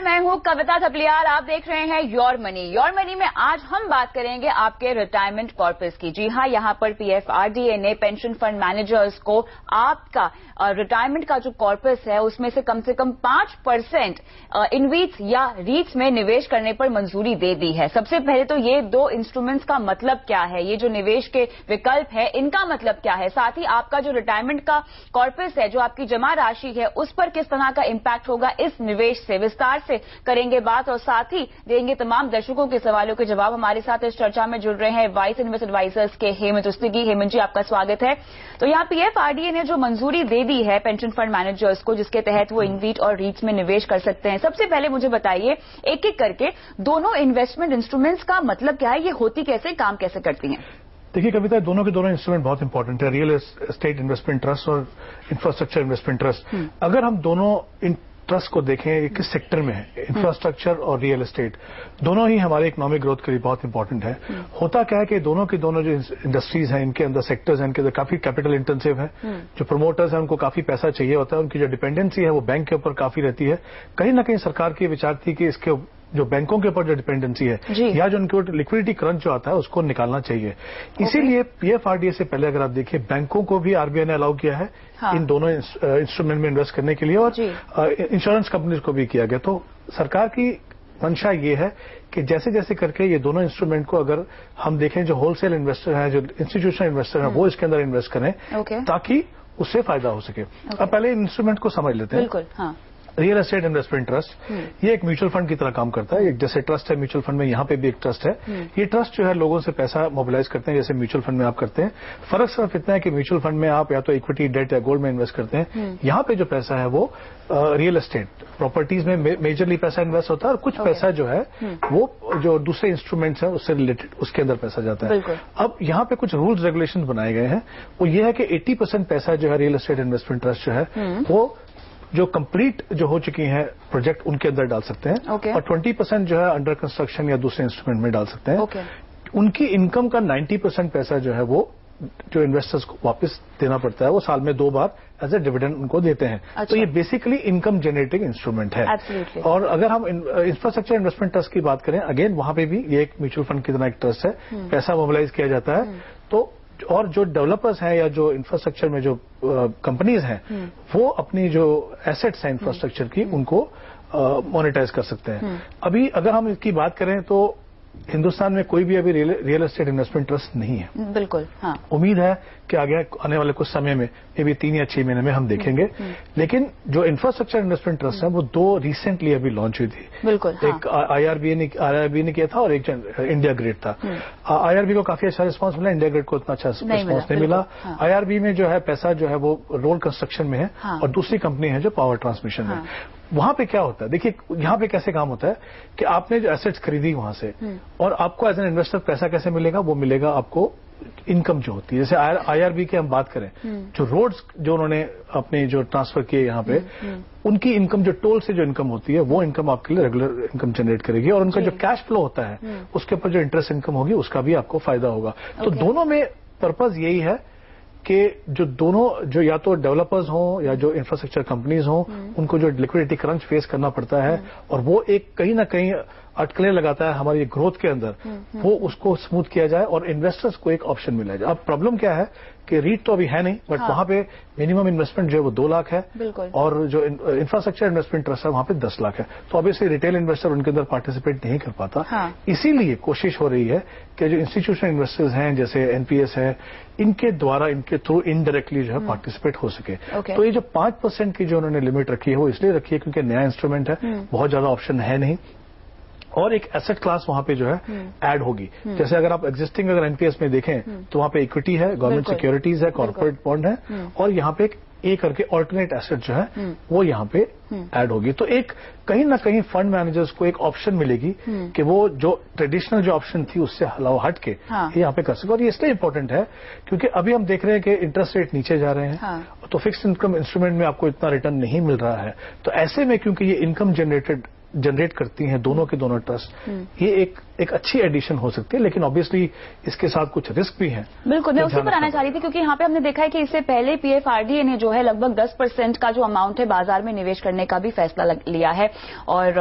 नमस्कार, मैं हूं कविता थपलियाल। आप देख रहे हैं योर मनी। योर मनी में आज हम बात करेंगे आपके रिटायरमेंट कॉर्पस की। जी हां, यहां पर पीएफआरडीए ने पेंशन फंड मैनेजर्स को आपका रिटायरमेंट का जो कॉर्पस है उसमें से कम 5% इनवीट्स या रीट्स में निवेश करने पर मंजूरी दे दी है। सबसे पहले तो ये दो इंस्ट्रूमेंट्स का मतलब क्या है, ये जो निवेश के विकल्प है इनका मतलब क्या है, साथ ही आपका जो रिटायरमेंट का कॉर्पस है, जो आपकी जमा राशि है, उस पर किस तरह का इम्पैक्ट होगा, इस निवेश से विस्तार से करेंगे बात और साथ ही देंगे तमाम दर्शकों के सवालों के जवाब। हमारे साथ इस चर्चा में जुड़ रहे हैं वाइस इन्वेस्ट एडवाइजर्स के हेमंत उस्तगी। हेमंत जी, आपका स्वागत है। तो यहाँ पीएफआरडीए ने जो मंजूरी दे दी है पेंशन फंड मैनेजर्स को, जिसके तहत वो इनवीट और रीट्स में निवेश कर सकते हैं, सबसे पहले मुझे बताइए एक एक करके दोनों इन्वेस्टमेंट इंस्ट्रूमेंट्स का मतलब क्या है, ये होती कैसे, काम कैसे करती हैं? देखिए कविता, दोनों के दोनों इंस्ट्रूमेंट बहुत इंपॉर्टेंट है, रियल एस्टेट इन्वेस्टमेंट ट्रस्ट और इंफ्रास्ट्रक्चर इन्वेस्टमेंट ट्रस्ट। अगर हम दोनों इन ट्रस्ट को देखें, ये किस सेक्टर में है, इंफ्रास्ट्रक्चर और रियल एस्टेट, दोनों ही हमारे इकोनॉमिक ग्रोथ के लिए बहुत इंपॉर्टेंट है। होता क्या है कि दोनों के दोनों जो इंडस्ट्रीज हैं, इनके अंदर सेक्टर्स हैं, इनके अंदर काफी कैपिटल इंटेंसिव है। जो प्रमोटर्स हैं उनको काफी पैसा चाहिए होता है, उनकी जो डिपेंडेंसी है वो बैंक के ऊपर काफी रहती है। कहीं ना कहीं सरकार की विचार थी कि इसके जो बैंकों के ऊपर जो डिपेंडेंसी है या जो उनके ऊपर लिक्विडिटी क्रंच जो आता है उसको निकालना चाहिए। इसीलिए पीएफआरडीए से पहले अगर आप देखिए, बैंकों को भी आरबीआई ने अलाउ किया है इन दोनों इंस्ट्रूमेंट में इन्वेस्ट करने के लिए, और इंश्योरेंस कंपनीज को भी किया गया। तो सरकार की मंशा ये है कि जैसे जैसे करके ये दोनों इंस्ट्रूमेंट को अगर हम देखें, जो होलसेल इन्वेस्टर हैं, जो इंस्टीट्यूशनल इन्वेस्टर हैं, वो इसके अंदर इन्वेस्ट करें ताकि उससे फायदा हो सके। अब पहले इंस्ट्रूमेंट को समझ लेते हैं। बिल्कुल, हाँ। रियल एस्टेट इन्वेस्टमेंट ट्रस्ट ये एक म्यूचुअल फंड की तरह काम करता है। एक जैसे ट्रस्ट है म्यूचुअल फंड में, यहाँ पे भी एक ट्रस्ट है। ये ट्रस्ट जो है लोगों से पैसा मोबिलाइज करते हैं, जैसे म्यूचुअल फंड में आप करते हैं। फर्क सिर्फ इतना है कि म्यूचुअल फंड में आप या तो इक्विटी, डेट या गोल्ड में इन्वेस्ट करते हैं। यहाँ पे जो पैसा है वो रियल एस्टेट प्रॉपर्टीज में मेजरली पैसा इन्वेस्ट होता है, और कुछ पैसा जो है वो जो दूसरे इंस्ट्रूमेंट्स हैं उससे रिलेटेड उसके अंदर पैसा जाता है। अब यहाँ पे कुछ रूल्स रेगुलेशन बनाए गए हैं। वो ये है कि 80% पैसा जो है रियल एस्टेट इन्वेस्टमेंट ट्रस्ट जो है वो जो कंप्लीट जो हो चुकी हैं प्रोजेक्ट उनके अंदर डाल सकते हैं, और 20% जो है अंडर कंस्ट्रक्शन या दूसरे इंस्ट्रूमेंट में डाल सकते हैं। उनकी इनकम का 90% पैसा जो है वो जो इन्वेस्टर्स को वापस देना पड़ता है, वो साल में 2 बार एज ए डिविडेंड उनको देते हैं। तो ये बेसिकली इनकम जनरेटिंग इंस्ट्रूमेंट है। और अगर हम इंफ्रास्ट्रक्चर इन्वेस्टमेंट ट्रस्ट की बात करें, अगेन वहां पे भी ये एक म्यूचुअल फंड की तरह एक ट्रस्ट है, पैसा मोबिलाइज किया जाता है। तो और जो डेवलपर्स हैं या जो इंफ्रास्ट्रक्चर में जो कंपनीज हैं, वो अपनी जो एसेट्स हैं इंफ्रास्ट्रक्चर की, उनको मोनेटाइज कर सकते हैं। अभी अगर हम इसकी बात करें तो हिंदुस्तान में कोई भी अभी रियल एस्टेट इन्वेस्टमेंट ट्रस्ट नहीं है। बिल्कुल, हाँ। उम्मीद है कि आने वाले कुछ समय में, ये भी 3 या 6 महीने में हम देखेंगे। लेकिन जो इंफ्रास्ट्रक्चर इन्वेस्टमेंट ट्रस्ट है वो 2 रिसेंटली अभी लॉन्च हुई थी। बिल्कुल, एक आईआरबी ने किया था और एक इंडिया ग्रिड था। आईआरबी को काफी अच्छा रिस्पांस मिला, इंडिया ग्रिड को उतना अच्छा रिस्पांस नहीं मिला। आईआरबी में जो है पैसा जो है वो रोड कंस्ट्रक्शन में है, और दूसरी कंपनी है जो पावर ट्रांसमिशन में। वहां पे क्या होता है, देखिए यहाँ पे कैसे काम होता है कि आपने जो एसेट्स खरीदी वहां से, और आपको एज एन इन्वेस्टर पैसा कैसे मिलेगा, वो मिलेगा आपको इनकम जो होती है। जैसे आईआरबी की हम बात करें, जो रोड्स जो उन्होंने अपने जो ट्रांसफर किए यहाँ पे, उनकी इनकम जो टोल से जो इनकम होती है, वो इनकम आपके लिए रेगुलर इनकम जनरेट करेगी, और उनका जो कैश फ्लो होता है उसके ऊपर जो इंटरेस्ट इनकम होगी उसका भी आपको फायदा होगा। तो दोनों में पर्पज यही है कि जो दोनों, जो या तो डेवलपर्स हों या जो इंफ्रास्ट्रक्चर कंपनीज हों, उनको जो लिक्विडिटी क्रंच फेस करना पड़ता है, और वो एक कहीं ना कहीं अटकलें लगाता है हमारी ग्रोथ के अंदर, वो उसको स्मूथ किया जाए और इन्वेस्टर्स को एक ऑप्शन मिला जाए। अब प्रॉब्लम क्या है कि रीट तो अभी है नहीं, बट वहां पे मिनिमम इन्वेस्टमेंट जो है वो 2 लाख है, और जो इंफ्रास्ट्रक्चर इन्वेस्टमेंट ट्रस्ट है वहां पे 10 लाख है। तो ऑब्वियसली रिटेल इन्वेस्टर उनके अंदर पार्टिसिपेट नहीं कर पाता। इसीलिए कोशिश हो रही है कि जो इंस्टीट्यूशनल इन्वेस्टर्स हैं, जैसे एनपीएस है, इनके द्वारा, इनके थ्रू इनडायरेक्टली जो है पार्टिसिपेट हो सके। तो ये जो 5% की जो उन्होंने लिमिट रखी है वो इसलिए रखी है क्योंकि नया इंस्ट्रूमेंट है, बहुत ज्यादा ऑप्शन है नहीं, और एक एसेट क्लास वहां पे जो है ऐड होगी। जैसे अगर आप एग्जिस्टिंग अगर एनपीएस में देखें तो वहां पे इक्विटी है, गवर्नमेंट सिक्योरिटीज है, कॉर्पोरेट बॉन्ड है, और यहाँ पे एक करके ऑल्टरनेट एसेट जो है वो यहाँ पे ऐड होगी। तो एक कहीं ना कहीं फंड मैनेजर्स को एक ऑप्शन मिलेगी कि वो जो ट्रेडिशनल जो ऑप्शन थी उससे हट के यहाँ पे कर सके। और ये इसलिए इंपॉर्टेंट है क्योंकि अभी हम देख रहे हैं कि इंटरेस्ट रेट नीचे जा रहे हैं, तो फिक्स इनकम इंस्ट्रूमेंट में आपको इतना रिटर्न नहीं मिल रहा है। तो ऐसे में क्योंकि ये इनकम जनरेट करती हैं दोनों के दोनों ट्रस्ट, ये एक एक अच्छी एडिशन हो सकती है, लेकिन ऑब्वियसली इसके साथ कुछ रिस्क भी हैं। बिल्कुल, मैं उसी पर आना चाह रही थी, क्योंकि यहाँ पे हमने देखा है कि इससे पहले पीएफआरडीए ने जो है लगभग 10% का जो अमाउंट है बाजार में निवेश करने का भी फैसला लिया है, और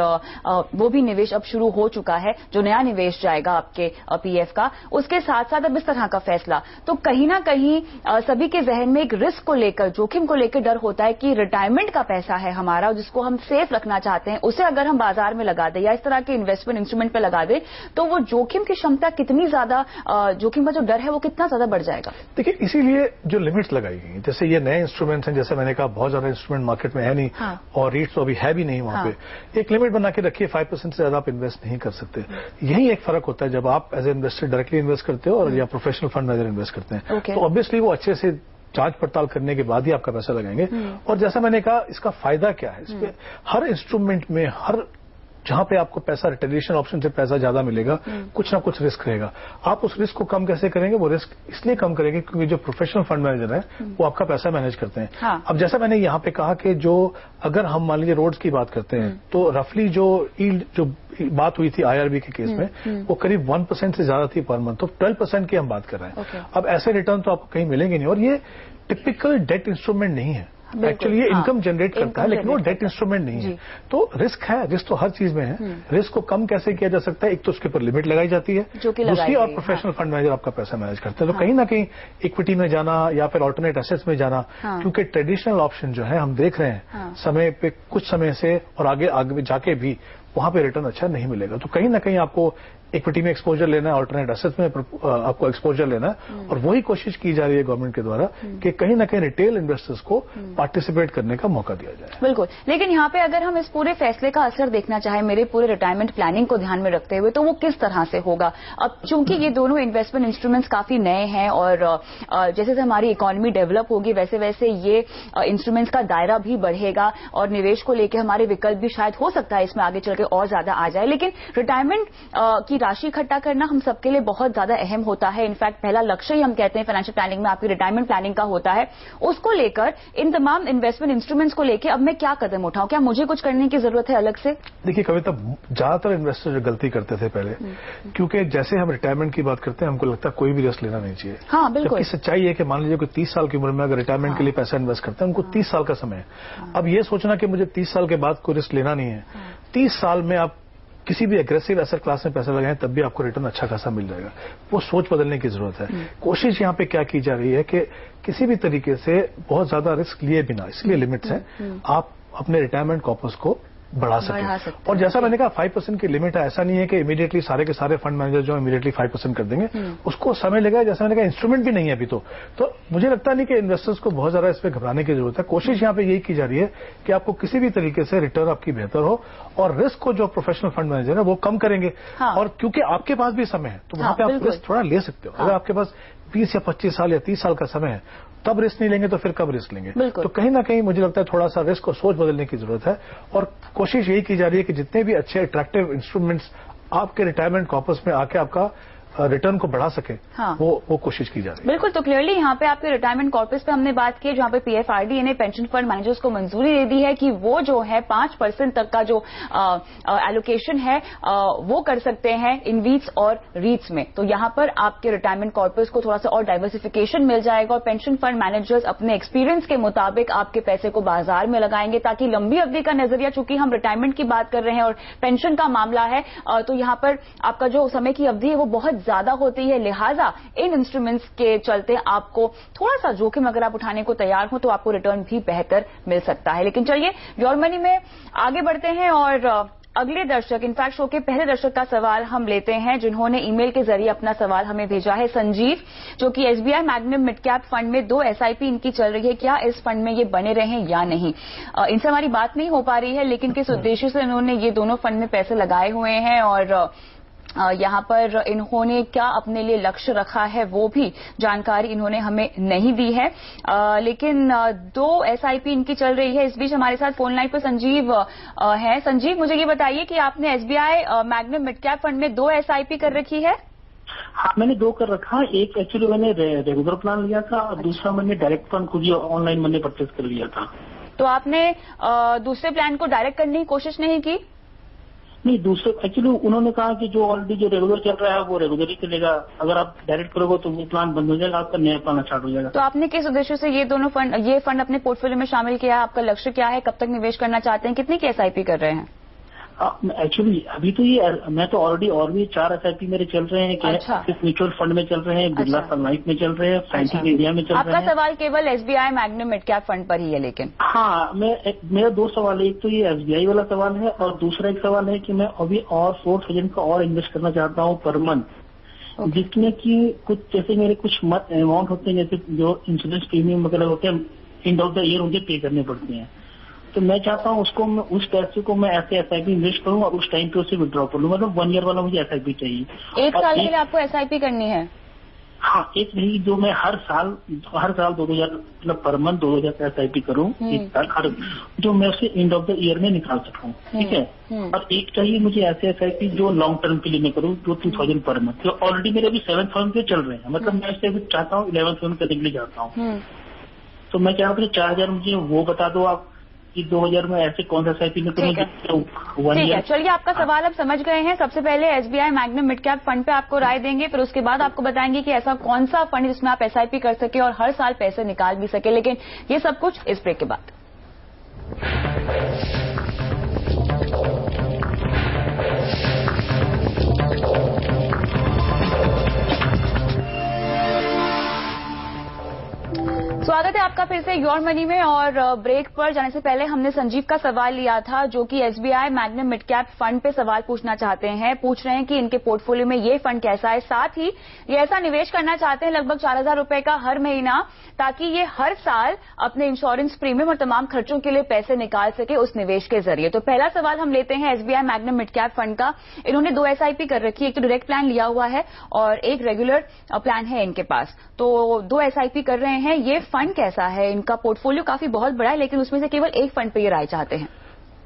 वो भी निवेश अब शुरू हो चुका है, जो नया निवेश जाएगा आपके पीएफ का। उसके साथ साथ अब इस तरह का फैसला, तो कहीं ना कहीं सभी के जहन में एक रिस्क को लेकर, जोखिम को लेकर डर होता है कि रिटायरमेंट का पैसा है हमारा, जिसको हम सेफ रखना चाहते हैं, उसे अगर हम बाजार में लगा दें या इस तरह के इन्वेस्टमेंट इंस्ट्रूमेंट पे लगा दें, तो वो जोखिम की क्षमता कितनी ज्यादा, जोखिम का जो डर है वो कितना ज्यादा बढ़ जाएगा। देखिए, इसीलिए जो लिमिट्स लगाई गई, जैसे ये नए इंस्ट्रूमेंट्स हैं, जैसे मैंने कहा बहुत ज्यादा इंस्ट्रूमेंट मार्केट में है नहीं, और रेट्स तो अभी है भी नहीं वहां पे। एक लिमिट बना के रखिए, 5% से ज्यादा आप इन्वेस्ट नहीं कर सकते। यही एक फर्क होता है जब आप as a investor directly invest करते हो और या प्रोफेशनल फंड मैनेजर इन्वेस्ट करते हैं। तो ऑब्वियसली वो अच्छे से जांच पड़ताल करने के बाद ही आपका पैसा लगाएंगे। और जैसा मैंने कहा, इसका फायदा क्या है, इसमें हर इंस्ट्रूमेंट में, हर जहां पे आपको पैसा रिटेलिएशन ऑप्शन से पैसा ज्यादा मिलेगा, कुछ ना कुछ रिस्क रहेगा। आप उस रिस्क को कम कैसे करेंगे? वो रिस्क इसलिए कम करेंगे क्योंकि जो प्रोफेशनल फंड मैनेजर है वो आपका पैसा मैनेज करते हैं। अब जैसा मैंने यहाँ पे कहा कि जो अगर हम मान लीजिए रोड्स की बात करते हैं, तो रफली जो यील्ड जो बात हुई थी आईआरबी के केस में, वो करीब 1% से ज्यादा थी पर मंथ, तो 12% की हम बात कर रहे हैं। अब ऐसे रिटर्न तो आपको कहीं मिलेंगे नहीं, और ये टिपिकल डेट इंस्ट्रूमेंट नहीं है। एक्चुअली ये इनकम जनरेट करता है, लेकिन वो डेट इंस्ट्रूमेंट नहीं है। तो रिस्क है, रिस्क तो हर चीज में है। रिस्क को कम कैसे किया जा सकता है? एक तो उसके ऊपर लिमिट लगाई जाती है, दूसरी और प्रोफेशनल फंड मैनेजर आपका पैसा मैनेज करते हैं। तो कहीं ना कहीं इक्विटी में जाना या फिर ऑल्टरनेट एसेट्स में जाना, क्योंकि ट्रेडिशनल ऑप्शन जो है हम देख रहे हैं समय पे, कुछ समय से और आगे जाके भी वहां पे रिटर्न अच्छा नहीं मिलेगा। तो कहीं ना कहीं आपको इक्विटी में एक्सपोजर लेना है, ऑल्टरनेट एसेट्स में आपको एक्सपोजर लेना है, और वही कोशिश की जा रही है गवर्नमेंट के द्वारा कि कहीं ना कहीं रिटेल इन्वेस्टर्स को पार्टिसिपेट करने का मौका दिया जाए। बिल्कुल, लेकिन यहाँ पे अगर हम इस पूरे फैसले का असर देखना चाहें, मेरे पूरे रिटायरमेंट प्लानिंग को ध्यान में रखते हुए, तो वो किस तरह से होगा? अब चूंकि ये दोनों इन्वेस्टमेंट इंस्ट्रूमेंट्स काफी नए हैं, और जैसे जैसे हमारी इकोनॉमी डेवलप होगी वैसे वैसे ये इंस्ट्रूमेंट्स का दायरा भी बढ़ेगा, और निवेश को लेकर हमारे विकल्प भी शायद हो सकता है इसमें आगे चल के और ज्यादा आ जाए। लेकिन रिटायरमेंट की राशि इकट्ठा करना हम सबके लिए बहुत ज्यादा अहम होता है। इनफैक्ट पहला लक्ष्य ही हम कहते हैं फाइनेंशियल प्लानिंग में आपकी रिटायरमेंट प्लानिंग का होता है। उसको लेकर, इन तमाम इन्वेस्टमेंट इंस्ट्रूमेंट्स को लेकर अब मैं क्या कदम उठाऊं? क्या मुझे कुछ करने की जरूरत है अलग से? देखिए कविता, ज्यादातर इन्वेस्टर जो गलती करते थे पहले, क्योंकि जैसे हम रिटायरमेंट की बात करते हैं, हमको लगता है कोई भी रिस्क लेना नहीं चाहिए। हाँ, बिल्कुल। जबकि सच्चाई है कि मान लीजिए कोई 30 साल की उम्र में अगर रिटायरमेंट के लिए पैसा इन्वेस्ट करते हैं, उनको 30 साल का समय है। अब ये सोचना कि मुझे 30 साल के बाद कोई रिस्क लेना नहीं है, 30 साल में आप किसी भी एग्रेसिव एसेट क्लास में पैसा लगाएं तब भी आपको रिटर्न अच्छा खासा मिल जाएगा। वो सोच बदलने की जरूरत है। कोशिश यहाँ पे क्या की जा रही है कि किसी भी तरीके से बहुत ज्यादा रिस्क लिए बिना, इसलिए लिमिट्स हैं, आप अपने रिटायरमेंट कॉर्पस को बढ़ा सकें। और जैसा मैंने कहा 5% की लिमिट है, ऐसा नहीं है कि इमीडिएटली सारे के सारे फंड मैनेजर जो इमीडिएटली 5% कर देंगे, उसको समय लगेगा। जैसा मैंने कहा इंस्ट्रूमेंट भी नहीं है अभी तो मुझे लगता नहीं कि इन्वेस्टर्स को बहुत ज्यादा इस पर घबराने की जरूरत है। कोशिश यहाँ पे यही की जा रही है कि आपको किसी भी तरीके से रिटर्न आपकी बेहतर हो, और रिस्क को जो प्रोफेशनल फंड मैनेजर है वो कम करेंगे। और क्योंकि आपके पास भी समय है, तो वहां पे आप रिस्क थोड़ा ले सकते हो। अगर आपके पास 20 या 25 साल या 30 साल का समय है, तब रिस्क नहीं लेंगे तो फिर कब रिस्क लेंगे? तो कहीं ना कहीं मुझे लगता है थोड़ा सा रिस्क और सोच बदलने की जरूरत है। और कोशिश यही की जा रही है कि जितने भी अच्छे अट्रैक्टिव इंस्ट्रूमेंट्स आपके रिटायरमेंट कॉर्पस में आके आपका रिटर्न को बढ़ा सके, वो कोशिश की जा रही है। बिल्कुल, तो क्लियरली यहाँ पे आपके रिटायरमेंट कॉर्पस पे हमने बात की, जहाँ पे पीएफआरडीए ने पेंशन फंड मैनेजर्स को मंजूरी दे दी है कि वो जो है 5% तक का जो एलोकेशन है वो कर सकते हैं इनवीट्स और रीट्स में। तो यहाँ पर आपके रिटायरमेंट कॉर्पस को थोड़ा सा और डाइवर्सिफिकेशन मिल जाएगा, और पेंशन फंड मैनेजर्स अपने एक्सपीरियंस के मुताबिक आपके पैसे को बाजार में लगाएंगे, ताकि लंबी अवधि का नजरिया, चूंकि हम रिटायरमेंट की बात कर रहे हैं और पेंशन का मामला है, तो यहाँ पर आपका जो समय की अवधि है वो बहुत ज्यादा होती है। लिहाजा इन इंस्ट्रूमेंट्स के चलते आपको थोड़ा सा जोखिम अगर आप उठाने को तैयार हो तो आपको रिटर्न भी बेहतर मिल सकता है। लेकिन चलिए योर मनी में आगे बढ़ते हैं, और अगले दर्शक, इनफैक्ट शो के पहले दर्शक का सवाल हम लेते हैं, जिन्होंने ईमेल के जरिए अपना सवाल हमें भेजा है। संजीव, जो कि SBI magnum mid cap fund में 2 एसआईपी इनकी चल रही है, क्या इस फंड में ये बने रहें या नहीं? इनसे हमारी बात नहीं हो पा रही है, लेकिन किस उद्देश्य से इन्होंने ये दोनों फंड में पैसे लगाए हुए हैं, और यहाँ पर इन्होंने क्या अपने लिए लक्ष्य रखा है वो भी जानकारी इन्होंने हमें नहीं दी है। लेकिन 2 एसआईपी इनकी चल रही है। इस बीच हमारे साथ फोन लाइन पर संजीव है। संजीव, मुझे ये बताइए कि आपने SBI magnum mid cap fund में 2 एसआईपी कर रखी है? हाँ, मैंने 2 कर रखा। एक एक्चुअली मैंने रेगुलर प्लान लिया था, और दूसरा मैंने डायरेक्ट फंड खुद ही ऑनलाइन मैंने परचेज कर लिया था। तो आपने दूसरे प्लान को डायरेक्ट करने की कोशिश नहीं की? नहीं, दूसरे एक्चुअली उन्होंने कहा कि जो ऑलरेडी जो रेगुलर चल रहा है वो रेगुलर ही चलेगा, अगर आप डायरेक्ट करोगे तो वो प्लान बंद हो जाएगा, आपका नया प्लान स्टार्ट हो जाएगा। तो आपने किस उद्देश्य से ये फंड अपने पोर्टफोलियो में शामिल किया है? आपका लक्ष्य क्या है? कब तक निवेश करना चाहते हैं? कितनी की एसआईपी कर रहे हैं? एक्चुअली अभी तो ये मैं तो ऑलरेडी और भी 4 एसआईपी मेरे चल रहे हैं। अच्छा। म्यूचुअल फंड में चल रहे हैं, बिरला सन लाइफ में चल रहे हैं, साइंटिफिक इंडिया में चल रहे हैं। आपका सवाल केवल SBI magnum mid cap fund पर ही है लेकिन? हाँ, मेरा 2 सवाल है। एक तो ये एसबीआई वाला सवाल है और दूसरा एक सवाल है कि मैं अभी और 4,000 का और इन्वेस्ट करना चाहता हूँ पर मंथ, जिसमें कि कुछ जैसे मेरे कुछ अमाउंट होते हैं, जैसे जो इंश्योरेंस प्रीमियम वगैरह होते हैं, एंड ऑफ द ईयर मुझे पे करने पड़ते हैं। तो मैं चाहता हूँ उस पैसे को मैं ऐसे एसआईपी इन्वेस्ट करूँ और उस टाइम पे उसे विड्रॉ कर लूँ। मतलब 1 ईयर वाला मुझे एसआईपी चाहिए। 1 साल के लिए आपको एसआईपी करनी है? हाँ, एक नहीं, जो मैं हर साल 2,000 मतलब पर मंथ 2,000 का एसआईपी करूँ एक साल, हर जो मैं उसे एंड ऑफ द ईयर में निकाल सकूँ। ठीक है। और एक चाहिए मुझे ऐसे एसआईपी जो लॉन्ग टर्म के लिए मैं करूँ, जो 2,000 पर मंथ। तो ऑलरेडी मेरे अभी 7th फर्म पे चल रहे हैं, मतलब मैं इसे अभी चाहता हूँ 11th फर्म करने के लिए चाहता हूँ। तो मैं चाह रहा हूँ 4,000 मुझे वो बता दो आप कि 2,000 में ऐसे कौन सा एसआईपी में करूँ? ठीक है, चलिए आपका सवाल अब समझ गए हैं। सबसे पहले SBI magnum mid cap fund पे आपको राय देंगे, फिर उसके बाद आपको बताएंगे कि ऐसा कौन सा फंड जिसमें आप एसआईपी कर सके और हर साल पैसे निकाल भी सके। लेकिन ये सब कुछ इस ब्रेक के बाद। स्वागत है आपका फिर से योर मनी में। और ब्रेक पर जाने से पहले हमने संजीव का सवाल लिया था, जो कि SBI magnum mid cap fund पे सवाल पूछना चाहते हैं। पूछ रहे हैं कि इनके पोर्टफोलियो में ये फंड कैसा है, साथ ही ये ऐसा निवेश करना चाहते हैं लगभग 4,000 रुपए का हर महीना, ताकि ये हर साल अपने इंश्योरेंस प्रीमियम और तमाम खर्चों के लिए पैसे निकाल सके उस निवेश के जरिए। तो पहला सवाल हम लेते हैं SBI magnum mid cap fund का। इन्होंने 2 एसआईपी कर रखी है, एक तो डायरेक्ट प्लान लिया हुआ है और एक रेगुलर प्लान है इनके पास। तो 2 एसआईपी कर रहे हैं। ये फंड कैसा है? इनका पोर्टफोलियो काफी बहुत बड़ा है, लेकिन उसमें से केवल एक फंड पे ये राय चाहते हैं।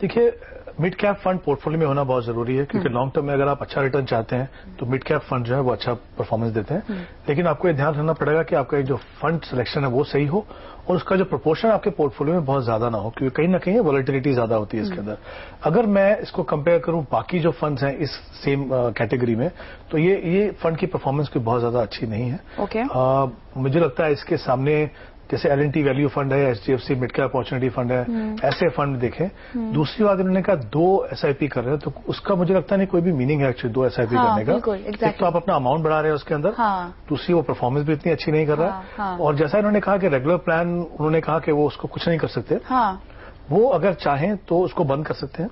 देखिए, मिड कैप फंड पोर्टफोलियो में होना बहुत जरूरी है, क्योंकि लॉन्ग टर्म में अगर आप अच्छा रिटर्न चाहते हैं तो मिड कैप फंड जो है वो अच्छा परफॉर्मेंस देते हैं। लेकिन आपको ये ध्यान रखना पड़ेगा कि आपका जो फंड सिलेक्शन है वो सही हो और उसका जो प्रोपोर्शन आपके पोर्टफोलियो में बहुत ज्यादा ना हो, क्योंकि कहीं ना कहीं वॉलेटिलिटी ज्यादा होती है इसके अंदर। अगर मैं इसको कंपेयर करूं बाकी जो फंड्स हैं इस सेम कैटेगरी में, तो ये फंड की परफॉर्मेंस कोई बहुत ज्यादा अच्छी नहीं है। मुझे लगता है इसके सामने जैसे L&T वैल्यू फंड है, HDFC mid cap opportunity fund है, ऐसे फंड देखें। दूसरी बात, इन्होंने कहा 2 एसआईपी कर रहे हैं, तो उसका मुझे लगता नहीं कोई भी मीनिंग है एक्चुअली 2 एसआईपी करने का। एक तो आप अपना अमाउंट बढ़ा रहे हैं उसके अंदर, दूसरी वो परफॉर्मेंस भी इतनी अच्छी नहीं कर रहा है। और जैसा इन्होंने कहा कि रेगुलर प्लान, उन्होंने कहा कि वो उसको कुछ नहीं कर सकते, वो अगर चाहें तो उसको बंद कर सकते हैं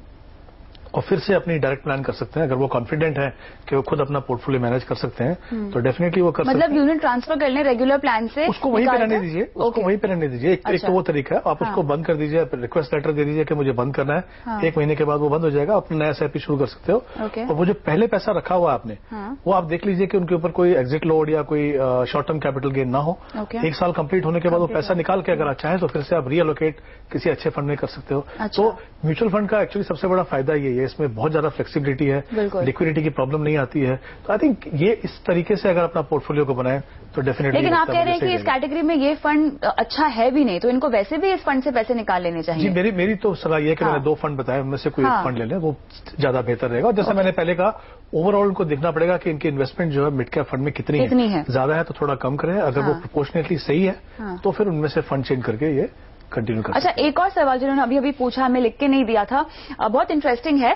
और फिर से अपनी डायरेक्ट प्लान कर सकते हैं। अगर वो कॉन्फिडेंट है कि वो खुद अपना पोर्टफोलियो मैनेज कर सकते हैं तो डेफिनेटली वो कर सकते हैं। मतलब यूनिट ट्रांसफर कर लें रेगुलर प्लान से, उसको वहीं पे रहने दीजिए, उसको वहीं पे रहने दीजिए। एक तो वो तरीका है, आप उसको बंद कर दीजिए, रिक्वेस्ट लेटर दे दीजिए कि मुझे बंद करना है। 1 महीने के बाद वो बंद हो जाएगा, अपना नया एसआईपी शुरू कर सकते हो। और वो जो पहले पैसा रखा हुआ आपने, वो आप देख लीजिए कि उनके ऊपर कोई एग्जिट लोड या कोई शॉर्ट टर्म कैपिटल गेन ना हो। 1 साल कंप्लीट होने के बाद वो पैसा निकाल के अगर आप चाहें तो फिर से आप रीअलोकेट किसी अच्छे फंड में कर सकते हो। तो म्यूचुअल फंड का एक्चुअली सबसे बड़ा फायदा ये है, इसमें बहुत ज्यादा फ्लेक्सिबिलिटी है, लिक्विडिटी की प्रॉब्लम नहीं आती है। तो आई थिंक ये इस तरीके से अगर अपना पोर्टफोलियो को बनाए तो डेफिनेटली। लेकिन आप कह रहे हैं कि इस कैटेगरी में ये फंड अच्छा है भी नहीं, तो इनको वैसे भी इस फंड से पैसे निकाल लेने चाहिए। जी, मेरी तो सलाह ये है कि मैंने 2 फंड बताए, उनमें से कोई एक फंड ले लें, वो ज्यादा बेहतर रहेगा। और जैसा मैंने पहले कहा, ओवरऑल उनको देखना पड़ेगा कि इनकी इन्वेस्टमेंट जो है मिड कैप फंड में कितनी है। ज्यादा है तो थोड़ा कम करें, अगर वो प्रोपोर्शनेटली सही है तो फिर उनमें से फंड चेंज करके ये कंटिन्यू कर। अच्छा, एक और सवाल जिन्होंने अभी पूछा, हमें लिख के नहीं दिया था, बहुत इंटरेस्टिंग है।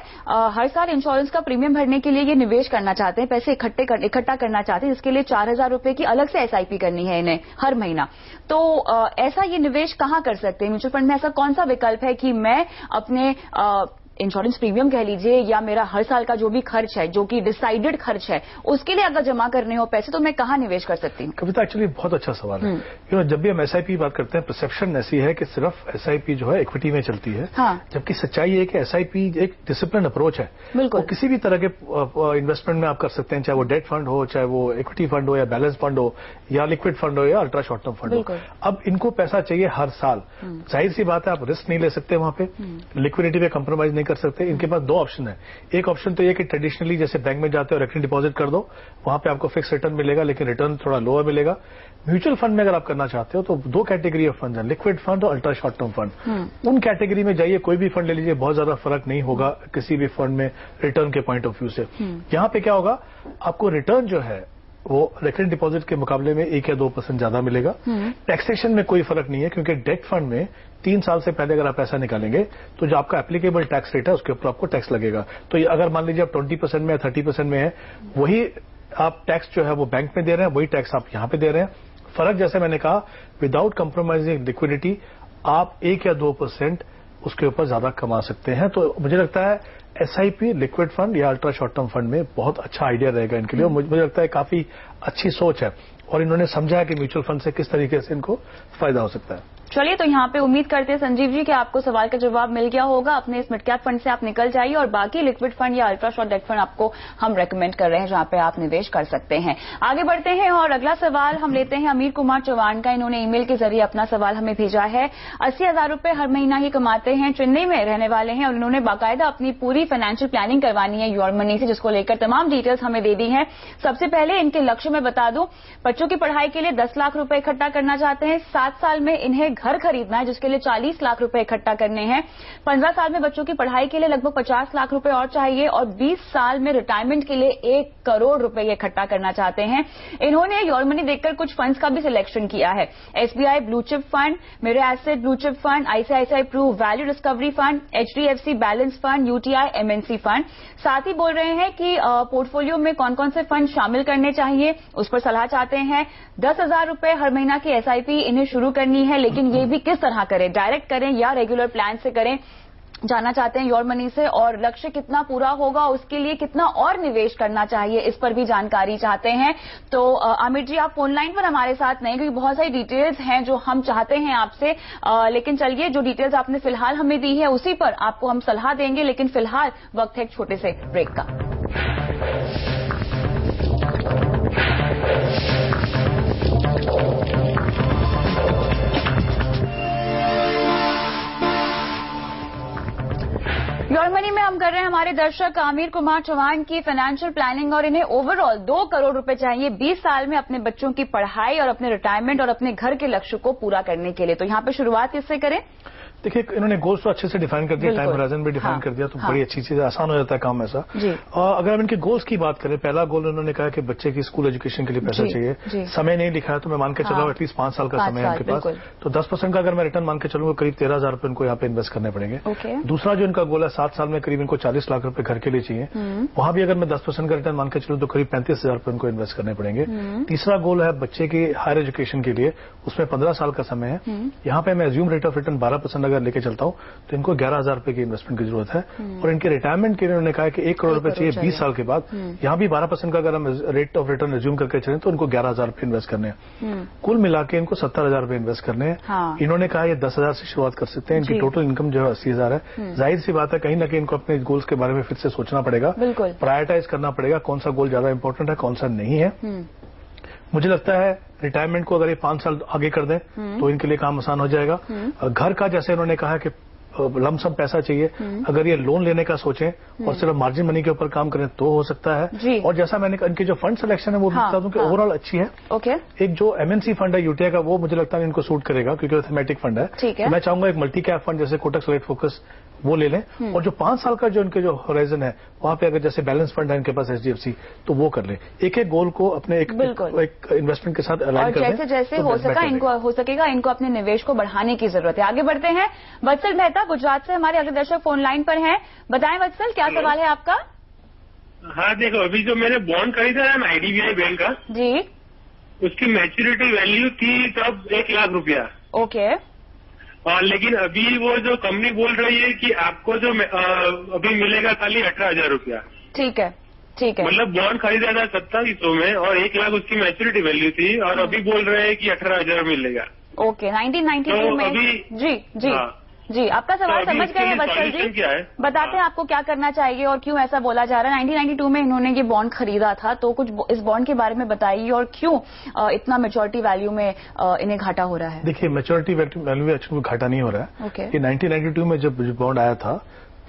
हर साल इंश्योरेंस का प्रीमियम भरने के लिए ये निवेश करना चाहते हैं, पैसे इकट्ठा करना चाहते हैं, जिसके लिए 4,000 रुपए की अलग से एसआईपी करनी है इन्हें हर महीना। तो ऐसा ये निवेश कहाँ कर सकते हैं? म्यूचुअल फंड में ऐसा कौन सा विकल्प है कि मैं अपने इंश्योरेंस प्रीमियम कह लीजिए या मेरा हर साल का जो भी खर्च है, जो कि डिसाइडेड खर्च है, उसके लिए अगर जमा करने हो पैसे, तो मैं कहाँ निवेश कर सकती हूँ? कविता, एक्चुअली बहुत अच्छा सवाल है। जब भी हम एसआईपी की बात करते हैं, परसेप्शन ऐसी है कि सिर्फ एसआईपी जो है इक्विटी में चलती है, जबकि सच्चाई है कि एसआईपी एक डिसिप्लिन अप्रोच है। वो किसी भी तरह के इन्वेस्टमेंट में आप कर सकते हैं, चाहे वो डेट फंड हो, चाहे वो इक्विटी फंड हो, या बैलेंस फंड हो, या लिक्विड फंड हो, या अल्ट्रा शॉर्ट टर्म फंड हो। अब इनको पैसा चाहिए हर साल, जाहिर सी बात है आप रिस्क नहीं ले सकते वहां पे, लिक्विडिटी पे कंप्रोमाइज नहीं कर सकते। इनके पास दो ऑप्शन है। एक ऑप्शन तो ये कि ट्रेडिशनली जैसे बैंक में जाते हो रेकरिंग डिपॉजिट कर दो, वहां पे आपको फिक्स रिटर्न मिलेगा, लेकिन रिटर्न थोड़ा लोअर मिलेगा। म्यूचुअल फंड में अगर आप करना चाहते हो तो दो कैटेगरी ऑफ फंड है, लिक्विड फंड और अल्ट्रा शॉर्ट टर्म फंड। उन कैटेगरी में जाइए, कोई भी फंड ले लीजिए, बहुत ज्यादा फर्क नहीं होगा किसी भी फंड में रिटर्न के पॉइंट ऑफ व्यू से। यहां पे क्या होगा, आपको रिटर्न जो है वो रेकरिंग डिपॉजिट के मुकाबले में 1 या 2% ज्यादा मिलेगा। टैक्सेशन में कोई फर्क नहीं है, क्योंकि डेट फंड में 3 साल से पहले अगर आप पैसा निकालेंगे तो जो आपका एप्लीकेबल टैक्स रेट है उसके ऊपर आपको टैक्स लगेगा। तो अगर मान लीजिए आप 20% में या 30% में है, वही आप टैक्स जो है वो बैंक में दे रहे हैं, वही टैक्स आप यहां पे दे रहे हैं। फर्क जैसे मैंने कहा, विदाउट कंप्रोमाइजिंग लिक्विडिटी आप 1 या 2% उसके ऊपर ज्यादा कमा सकते हैं। तो मुझे लगता है एसआईपी, लिक्विड फंड या अल्ट्रा शॉर्ट टर्म फंड में बहुत अच्छा आइडिया रहेगा इनके लिए। मुझे लगता है काफी अच्छी सोच है और इन्होंने समझा है कि म्यूचुअल फंड से किस तरीके से इनको फायदा हो सकता है। चलिए, तो यहाँ पे उम्मीद करते हैं संजीव जी कि आपको सवाल का जवाब मिल गया होगा। अपने इस मिड कैप फंड से आप निकल जाइए और बाकी लिक्विड फंड या अल्ट्रा शॉर्ट डेट फंड आपको हम रेकमेंड कर रहे हैं जहां पे आप निवेश कर सकते हैं। आगे बढ़ते हैं और अगला सवाल हम लेते हैं अमीर कुमार चौहान का। इन्होंने ईमेल के जरिए अपना सवाल हमें भेजा है। 80,000 रुपए हर महीना ही कमाते हैं, चेन्नई में रहने वाले हैं और इन्होंने बाकायदा अपनी पूरी फाइनेंशियल प्लानिंग करवानी है योर मनी से, जिसको लेकर तमाम डिटेल्स हमें दे दी हैं। सबसे पहले इनके लक्ष्य में बता दूं, बच्चों की पढ़ाई के लिए 10 लाख रुपए इकट्ठा करना चाहते हैं। 7 साल में इन्हें घर खरीदना है जिसके लिए 40 लाख रुपए इकट्ठा करने हैं। 15 साल में बच्चों की पढ़ाई के लिए लगभग 50 लाख रुपए और चाहिए और 20 साल में रिटायरमेंट के लिए 1 करोड़ रुपए इकट्ठा करना चाहते हैं। इन्होंने योर मनी देखकर कुछ फंड्स का भी सिलेक्शन किया है। SBI blue chip fund, Mirae asset blue chip fund, ICICI Pru value discovery fund, HDFC balance fund, UTI MNC fund. साथ ही बोल रहे हैं कि पोर्टफोलियो में कौन कौन से फंड शामिल करने चाहिए, उस पर सलाह चाहते हैं। 10,000 रुपए हर महीना की एसआईपी इन्हें शुरू करनी है, लेकिन ये भी किस तरह करें, डायरेक्ट करें या रेगुलर प्लान से करें, जानना चाहते हैं योर मनी से। और लक्ष्य कितना पूरा होगा, उसके लिए कितना और निवेश करना चाहिए, इस पर भी जानकारी चाहते हैं। तो आमिर जी, आप फोन लाइन पर हमारे साथ नहीं, क्योंकि बहुत सारी डिटेल्स हैं जो हम चाहते हैं आपसे, लेकिन चलिए जो डिटेल्स आपने फिलहाल हमें दी है उसी पर आपको हम सलाह देंगे। लेकिन फिलहाल वक्त है एक छोटे से ब्रेक का। योर मनी में हम कर रहे हैं हमारे दर्शक आमिर कुमार चौहान की फाइनेंशियल प्लानिंग और इन्हें ओवरऑल 2 करोड़ रुपए चाहिए 20 साल में अपने बच्चों की पढ़ाई और अपने रिटायरमेंट और अपने घर के लक्ष्य को पूरा करने के लिए। तो यहाँ पे शुरुआत किससे करें? देखिए, इन्होंने गोल्स तो अच्छे से डिफाइन कर दिया, टाइम होराइजन भी डिफाइन कर दिया, तो बड़ी अच्छी चीज है, आसान हो जाता है काम ऐसा। अगर हम इनके गोल्स की बात करें, पहला गोल उन्होंने कहा कि बच्चे की स्कूल एजुकेशन के लिए पैसा चाहिए। समय नहीं लिखा है तो मैं मान के चलूँ एटलीस्ट 5 साल का समय है उनके पास, तो 10% का अगर मैं रिटर्न मान के चलूंगा करीब 13,000 रुपए उनको यहाँ पे इन्वेस्ट करने पड़ेंगे। दूसरा जो इनका गोल है, 7 साल में करीब इनको 40 लाख रुपए घर के लिए चाहिए, वहां भी अगर मैं 10% का रिटर्न मान के चलूँ तो करीब 35,000 रुपए उनको इन्वेस्ट करने पड़ेंगे। तीसरा गोल है बच्चे की हायर एजुकेशन के लिए, उसमें 15 साल का समय है। यहाँ पे मैं एज्यूम रेट ऑफ रिटर्न 12% अगर लेके चलता हूँ तो इनको 11,000 रुपए की इन्वेस्टमेंट की जरूरत है। और इनके रिटायरमेंट के लिए उन्होंने कहा कि 1 करोड़ रुपए चाहिए 20 साल के बाद। यहाँ भी 12% का अगर हम रेट ऑफ रिटर्न एज्यूम करके चलें तो इनको 11,000 रुपए इन्वेस्ट करने हैं। कुल मिला के इनको 70,000 रुपए इन्वेस्ट करने हैं। इन्होंने कहा ये 10,000 से शुरुआत कर सकते हैं। इनकी टोटल इनकम जो है 80,000 है। जाहिर सी बात है, कहीं ना कहीं इनको अपने गोल्स के बारे में फिर से सोचना पड़ेगा, प्रायोरिटाइज करना पड़ेगा, कौन सा गोल ज्यादा इंपॉर्टेंट है, कौन सा नहीं है। मुझे लगता है रिटायरमेंट को अगर ये 5 साल आगे कर दें तो इनके लिए काम आसान हो जाएगा। घर का जैसे इन्होंने कहा कि लमसम पैसा चाहिए, अगर ये लोन लेने का सोचें और सिर्फ मार्जिन मनी के ऊपर काम करें तो हो सकता है। और जैसा मैंने इनकी जो फंड सिलेक्शन है वो बता दूं कि ओवरऑल अच्छी है। एक जो एमएनसी फंड है यूटीआई का, वो मुझे लगता है इनको सूट करेगा क्योंकि वो थीमेटिक फंड है। तो मैं चाहूंगा एक मल्टी कैप फंड जैसे कोटक सेलेक्ट फोकस वो ले लें। और जो 5 साल का जो इनके जो होराइजन है वहां पे अगर जैसे बैलेंस फंड है इनके पास एचडीएफसी, तो वो कर लें। एक एक गोल को अपने एक इन्वेस्टमेंट के साथ अलाइन कर लें। जैसे जैसे हो सकेगा इनको अपने निवेश को बढ़ाने की जरूरत है। आगे बढ़ते हैं। वत्सल मेहता गुजरात से हमारे अगले दर्शक फोन लाइन पर हैं। बताएं वत्सल, क्या सवाल है आपका? हाँ, देखो, अभी जो मैंने बॉन्ड खरीदा है ना आईडीबीआई बैंक का जी, उसकी मैच्योरिटी वैल्यू थी तब 1 लाख रुपया। ओके। और लेकिन अभी वो जो कंपनी बोल रही है कि आपको जो अभी मिलेगा खाली 18,000 रुपया। ठीक है, ठीक है। मतलब बॉन्ड खरीदा था 2700 में और 1 लाख उसकी मैच्योरिटी वैल्यू थी और अभी बोल रहे हैं कि 18,000 मिलेगा। ओके, 1992 में। जी जी जी, आपका सवाल समझ गए हैं वत्सल जी। बताते हैं आपको क्या करना चाहिए और क्यों ऐसा बोला जा रहा है। 1992 में इन्होंने ये बॉन्ड खरीदा था, तो कुछ इस बॉन्ड के बारे में बताइए और क्यों इतना मैच्योरिटी वैल्यू में इन्हें घाटा हो रहा है। देखिए, मैच्योरिटी वैल्यू में घाटा नहीं हो रहा है। ये 1992 में जब बॉन्ड आया था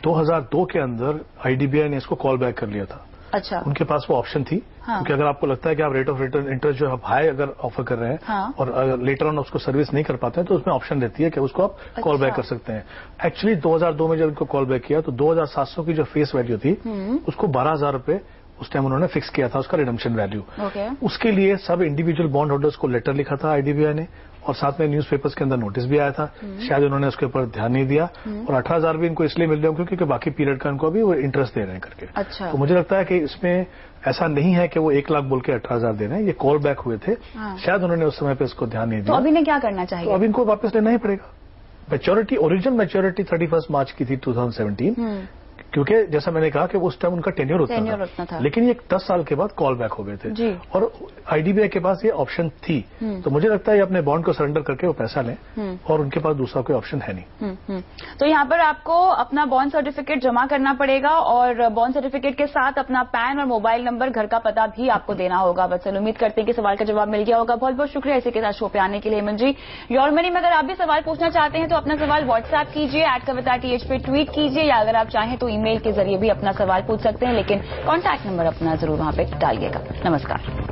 2002 के अंदर आईडीबीआई ने इसको कॉल बैक कर लिया था। अच्छा। उनके पास वो ऑप्शन थी। हाँ। क्योंकि अगर आपको लगता है कि आप रेट ऑफ रिटर्न इंटरेस्ट जो आप हाई अगर ऑफर कर रहे हैं, हाँ। और अगर लेटर ऑन उसको सर्विस नहीं कर पाते हैं तो उसमें ऑप्शन रहती है कि उसको आप कॉल बैक कर सकते हैं। एक्चुअली 2002 में जब इनको कॉल बैक किया तो 2700 की जो फेस वैल्यू थी उसको 12,000 रुपए उस टाइम उन्होंने फिक्स किया था उसका रिडम्पशन वैल्यू। उसके लिए सब इंडिविजुअल बॉन्ड होल्डर्स को लेटर लिखा था आईडीबीआई ने, और साथ में न्यूज़पेपर्स के अंदर नोटिस भी आया था। शायद उन्होंने उसके ऊपर ध्यान नहीं दिया, और 18,000 भी इनको इसलिए मिल रहे होंगे क्योंकि बाकी पीरियड का इनको अभी वो इंटरेस्ट दे रहे हैं करके। अच्छा। तो मुझे लगता है कि इसमें ऐसा नहीं है कि वो 1 लाख बोल के 18,000 दे रहे हैं, ये कॉल बैक हुए थे। हाँ। शायद उन्होंने उस समय पे इसको ध्यान नहीं दिया। तो अभी इन्हें क्या करना चाहिए? तो अभी इनको वापस लेना ही पड़ेगा। मैच्योरिटी, ओरिजिनल मैच्योरिटी 31 मार्च की थी 2017, क्योंकि जैसा मैंने कहा कि उस टाइम उनका टेन्योर उतना था, लेकिन ये 10 साल के बाद कॉल बैक हो गए थे जी। और आईडीबीआई के पास ये ऑप्शन थी। तो मुझे लगता है ये अपने बॉन्ड को सरेंडर करके वो पैसा लें, और उनके पास दूसरा कोई ऑप्शन है नहीं। तो यहाँ पर आपको अपना बॉन्ड सर्टिफिकेट जमा करना पड़ेगा, और बॉन्ड सर्टिफिकेट के साथ अपना पैन और मोबाइल नंबर, घर का पता भी आपको देना होगा। बच्चन, उम्मीद करते हैं कि सवाल का जवाब मिल गया होगा। बहुत बहुत शुक्रिया इसी के साथ शो पे आने के लिए हेमंत जी। योर मनी में अगर आप भी सवाल पूछना चाहते हैं तो अपना सवाल व्हाट्सएप कीजिए, @kavita.th पे ट्वीट कीजिए, या अगर आप चाहें तो ईमेल के जरिए भी अपना सवाल पूछ सकते हैं, लेकिन कॉन्टैक्ट नंबर अपना जरूर वहां पे डालिएगा। नमस्कार।